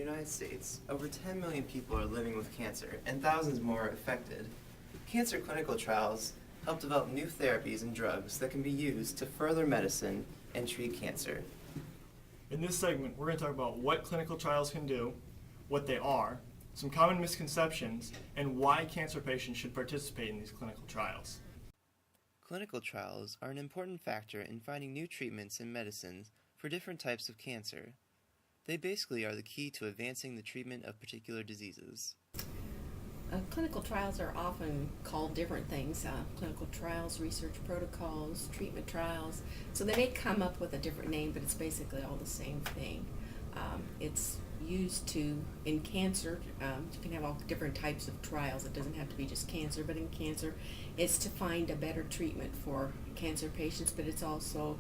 United States, over 10 million people are living with cancer and thousands more are affected. Cancer clinical trials help develop new therapies and drugs that can be used to further medicine and treat cancer. In this segment, we're going to talk about what clinical trials can do, what they are, some common misconceptions, and why cancer patients should participate in these clinical trials. Clinical trials are an important factor in finding new treatments and medicines for different types of cancer. They basically are the key to advancing the treatment of particular diseases. Clinical trials are often called different things. Clinical trials, research protocols, treatment trials. So they may come up with a different name, but it's basically all the same thing. It's used in cancer, you can have all different types of trials. It doesn't have to be just cancer, but in cancer, it's to find a better treatment for cancer patients, but it's also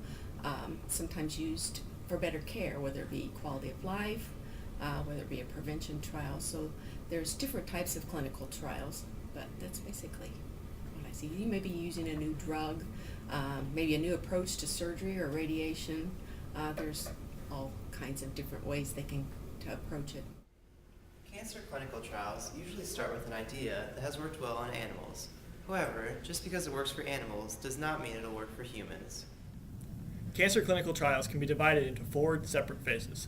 sometimes used for better care, whether it be quality of life, whether it be a prevention trial. So there's different types of clinical trials, but that's basically what I see. You may be using a new drug, maybe a new approach to surgery or radiation. There's all kinds of different ways they can to approach it. Cancer clinical trials usually start with an idea that has worked well on animals. However, just because it works for animals does not mean it'll work for humans. Cancer clinical trials can be divided into 4 separate phases.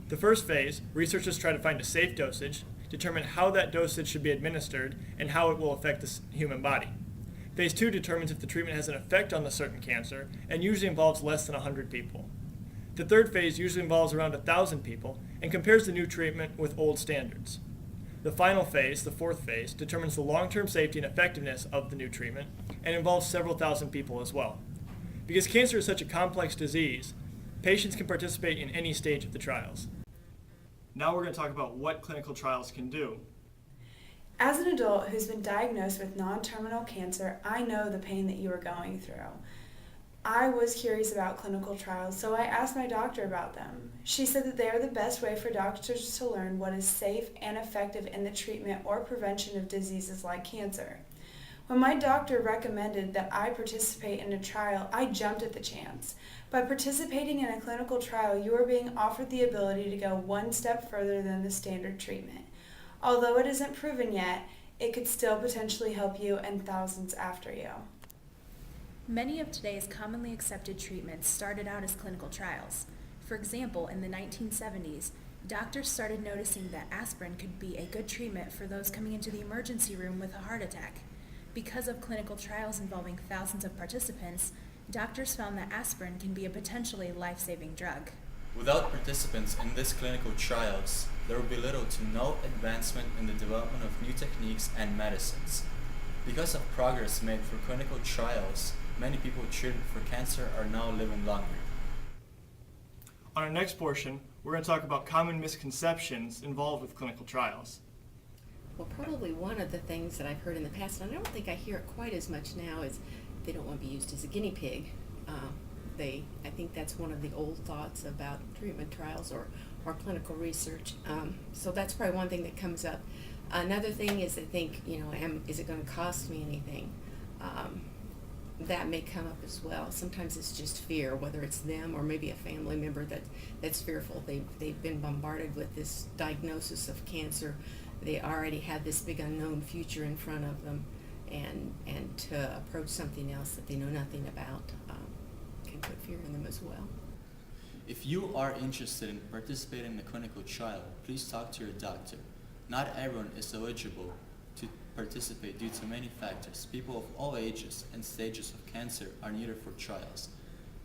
The first phase, researchers try to find a safe dosage, determine how that dosage should be administered, and how it will affect the human body. Phase 2 determines if the treatment has an effect on the certain cancer, and usually involves less than 100 people. The third phase usually involves around 1,000 people, and compares the new treatment with old standards. The final phase, the fourth phase, determines the long-term safety and effectiveness of the new treatment, and involves several thousand people as well. Because cancer is such a complex disease, patients can participate in any stage of the trials. Now we're going to talk about what clinical trials can do. As an adult who's been diagnosed with non-terminal cancer, I know the pain that you are going through. I was curious about clinical trials, so I asked my doctor about them. She said that they are the best way for doctors to learn what is safe and effective in the treatment or prevention of diseases like cancer. When my doctor recommended that I participate in a trial, I jumped at the chance. By participating in a clinical trial, you are being offered the ability to go one step further than the standard treatment. Although it isn't proven yet, it could still potentially help you and thousands after you. Many of today's commonly accepted treatments started out as clinical trials. For example, in the 1970s, doctors started noticing that aspirin could be a good treatment for those coming into the emergency room with a heart attack. Because of clinical trials involving thousands of participants, doctors found that aspirin can be a potentially life-saving drug. Without participants in these clinical trials, there will be little to no advancement in the development of new techniques and medicines. Because of progress made for clinical trials, many people treated for cancer are now living longer. On our next portion, we're going to talk about common misconceptions involved with clinical trials. Well, probably one of the things that I've heard in the past, and I don't think I hear it quite as much now, is they don't want to be used as a guinea pig. I think that's one of the old thoughts about treatment trials or clinical research. So that's probably one thing that comes up. Another thing is they think, is it going to cost me anything? That may come up as well. Sometimes it's just fear, whether it's them or maybe a family member that's fearful. They've been bombarded with this diagnosis of cancer. They already have this big unknown future in front of them, and to approach something else that they know nothing about can put fear in them as well. If you are interested in participating in a clinical trial, please talk to your doctor. Not everyone is eligible to participate due to many factors. People of all ages and stages of cancer are needed for trials.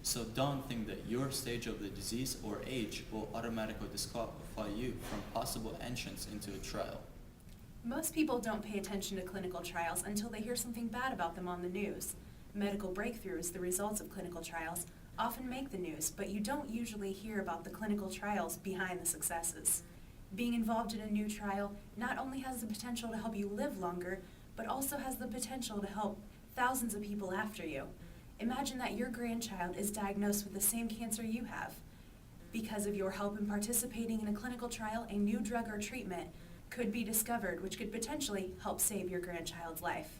So don't think that your stage of the disease or age will automatically disqualify you from possible entrance into a trial. Most people don't pay attention to clinical trials until they hear something bad about them on the news. Medical breakthroughs, the results of clinical trials, often make the news, but you don't usually hear about the clinical trials behind the successes. Being involved in a new trial not only has the potential to help you live longer, but also has the potential to help thousands of people after you. Imagine that your grandchild is diagnosed with the same cancer you have. Because of your help in participating in a clinical trial, a new drug or treatment could be discovered, which could potentially help save your grandchild's life.